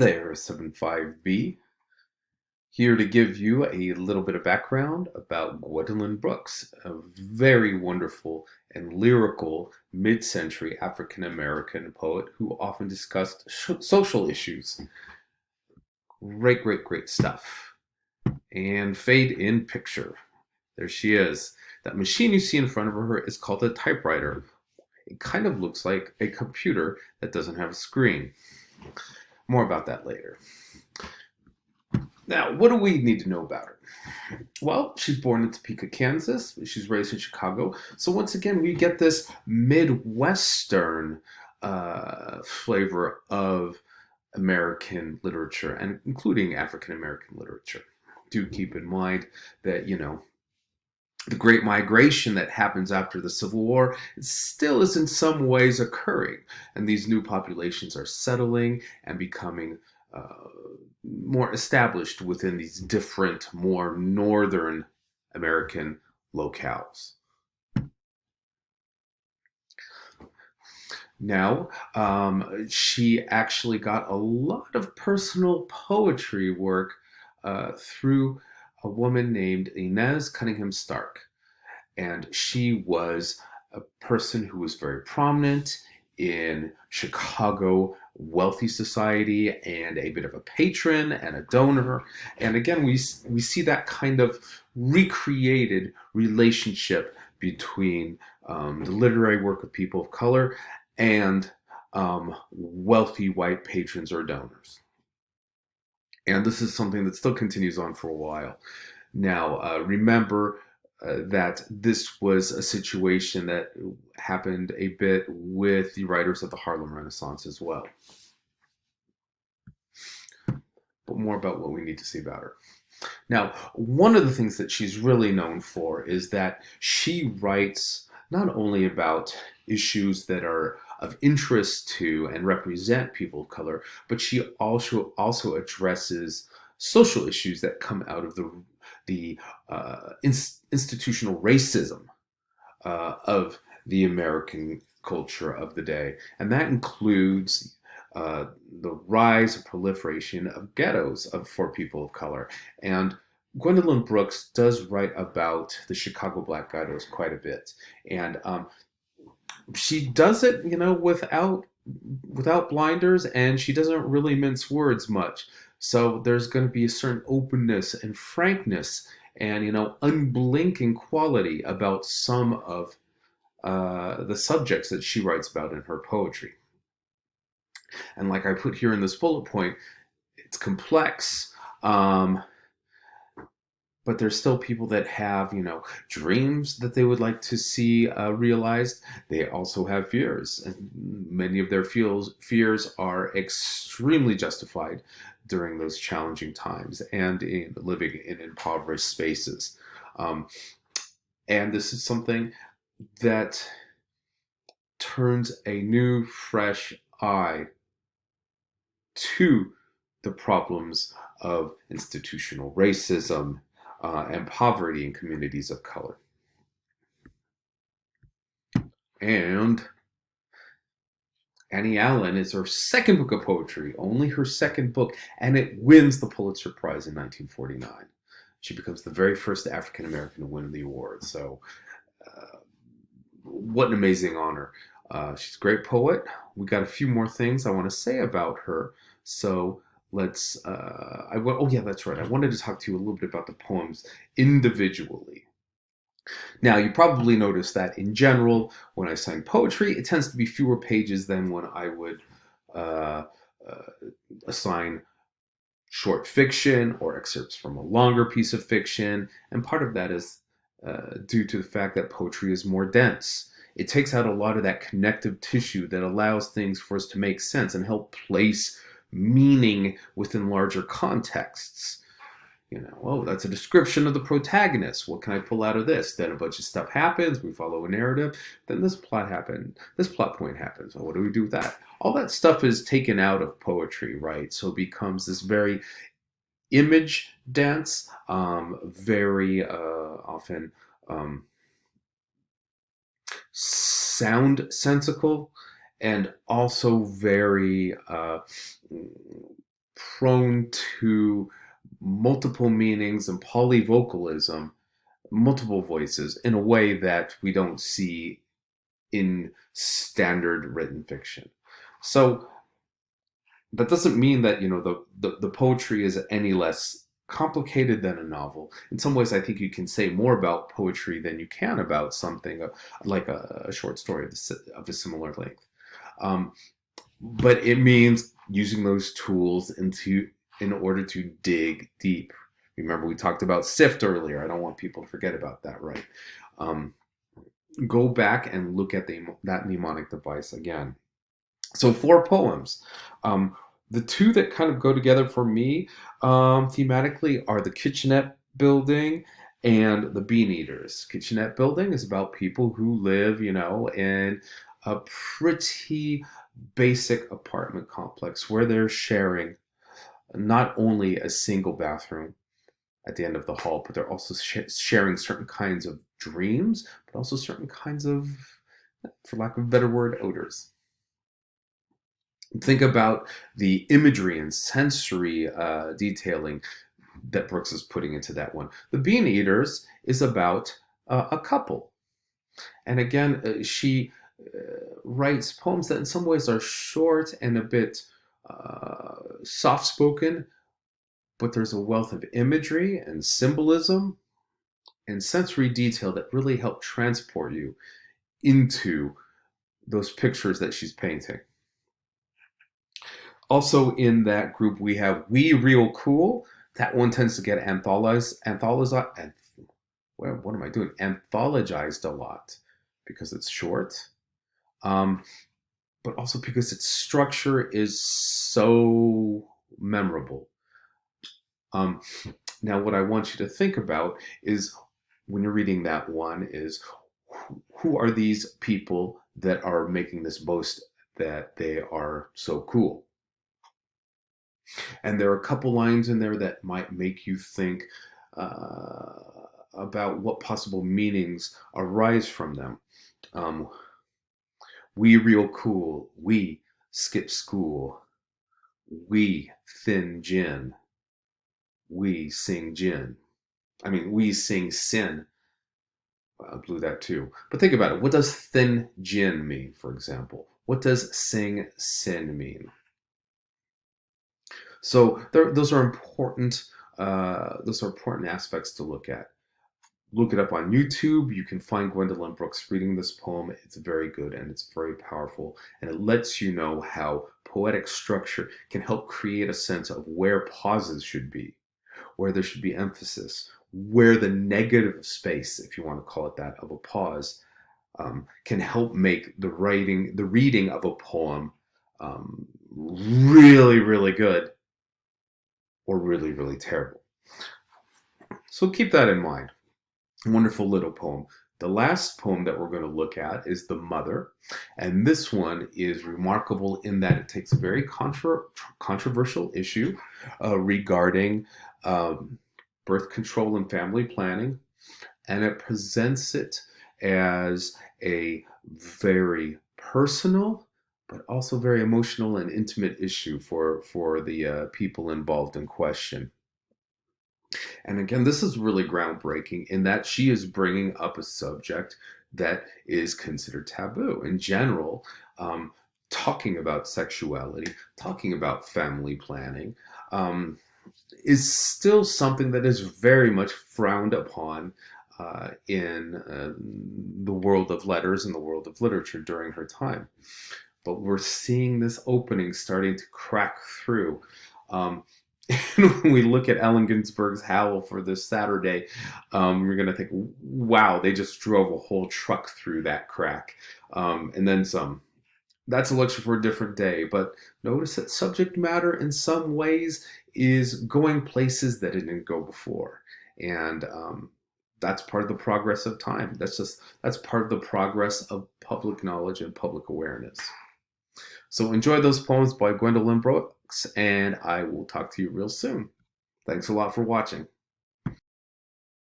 There, 75B, here to give you a little bit of background about Gwendolyn Brooks, a very wonderful and lyrical mid-century African-American poet who often discussed social issues. Great, great, great stuff. And fade in picture. There she is. That machine you see in front of her is called a typewriter. It kind of looks like a computer that doesn't have a screen. More about that later. Now, what do we need to know about her? Well, she's born in Topeka, Kansas. She's raised in Chicago. So once again, we get this Midwestern flavor of American literature, and including African American literature. Do keep in mind that, the Great Migration that happens after the Civil War still is in some ways occurring, and these new populations are settling and becoming more established within these different, more northern American locales. Now, she actually got a lot of personal poetry work through a woman named Inez Cunningham Stark. And she was a person who was very prominent in Chicago wealthy society and a bit of a patron and a donor. And again, we see that kind of recreated relationship between the literary work of people of color and wealthy white patrons or donors. And this is something that still continues on for a while. Now, remember that this was a situation that happened a bit with the writers of the Harlem Renaissance as well. But more about what we need to see about her. Now, one of the things that she's really known for is that she writes not only about issues that are of interest to and represent people of color, but she also addresses social issues that come out of the institutional racism of the American culture of the day, and that includes the rise and proliferation of ghettos for people of color. And Gwendolyn Brooks does write about the Chicago Black ghettos quite a bit, and she does it, without blinders, and she doesn't really mince words much. So there's going to be a certain openness and frankness and unblinking quality about some of the subjects that she writes about in her poetry. And like I put here in this bullet point, it's complex. But there's still people that have, dreams that they would like to see realized. They also have fears, and many of their fears are extremely justified during those challenging times and in living in impoverished spaces. And this is something that turns a new, fresh eye to the problems of institutional racism and poverty in communities of color. And Annie Allen is her second book of poetry, only her second book, and it wins the Pulitzer Prize in 1949. She becomes the very first African American to win the award. So, what an amazing honor. She's a great poet. We got a few more things I want to say about her. So, that's right. I wanted to talk to you a little bit about the poems individually. Now, you probably noticed that in general, when I sign poetry, it tends to be fewer pages than when I would uh, uh, assign short fiction or excerpts from a longer piece of fiction. And part of that is due to the fact that poetry is more dense. It takes out a lot of that connective tissue that allows things for us to make sense and help place meaning within larger contexts. That's a description of the protagonist. What can I pull out of this? Then a bunch of stuff happens. We follow a narrative. Then this plot happened. This plot point happens. Well, what do we do with that? All that stuff is taken out of poetry, right? So it becomes this very image dense, very often sound sensical, and also very prone to multiple meanings and polyvocalism, multiple voices, in a way that we don't see in standard written fiction. So that doesn't mean that the poetry is any less complicated than a novel. In some ways, I think you can say more about poetry than you can about something like a short story of a similar length. Um, but it means using those tools in order to dig deep. Remember, we talked about sift earlier. I don't want people to forget about that, right? Um, Go back and look at that mnemonic device again. So 4 poems. The two that kind of go together for me thematically are the kitchenette building and the bean eaters. Kitchenette building is about people who live, in a pretty basic apartment complex where they're sharing not only a single bathroom at the end of the hall, but they're also sharing certain kinds of dreams, but also certain kinds of, for lack of a better word, odors. Think about the imagery and sensory detailing that Brooks is putting into that one. The Bean Eaters is about a couple. And again, she writes poems that in some ways are short and a bit soft spoken, but there's a wealth of imagery and symbolism and sensory detail that really help transport you into those pictures that she's painting. Also in that group, we have We Real Cool. That one tends to get what am I doing? Anthologized a lot because it's short, um, but also because its structure is so memorable. Um, Now, what I want you to think about is when you're reading that one is who are these people that are making this boast that they are so cool? And there are a couple lines in there that might make you think uh, about what possible meanings arise from them. Um, we real cool. We skip school. We thin gin. We sing gin. We sing sin. I blew that too. But think about it. What does thin gin mean, for example? What does sing sin mean? So those are important. Those are important aspects to look at. Look it up on YouTube. You can find Gwendolyn Brooks reading this poem. It's very good and it's very powerful. And it lets you know how poetic structure can help create a sense of where pauses should be, where there should be emphasis, where the negative space, if you want to call it that, of a pause can help make the reading of a poem really, really good or really, really terrible. So keep that in mind. Wonderful little poem. The last poem that we're going to look at is The Mother. And this one is remarkable in that it takes a very controversial issue regarding birth control and family planning, and it presents it as a very personal but also very emotional and intimate issue for the people involved in question. And again, this is really groundbreaking in that she is bringing up a subject that is considered taboo in general. Talking about sexuality, talking about family planning, is still something that is very much frowned upon in the world of letters and the world of literature during her time. But we're seeing this opening starting to crack through. And when we look at Allen Ginsberg's Howl for this Saturday, we're going to think, wow, they just drove a whole truck through that crack. And then some. That's a lecture for a different day, but notice that subject matter in some ways is going places that it didn't go before. And that's part of the progress of time. That's part of the progress of public knowledge and public awareness. So enjoy those poems by Gwendolyn Brooks, and I will talk to you real soon. Thanks a lot for watching.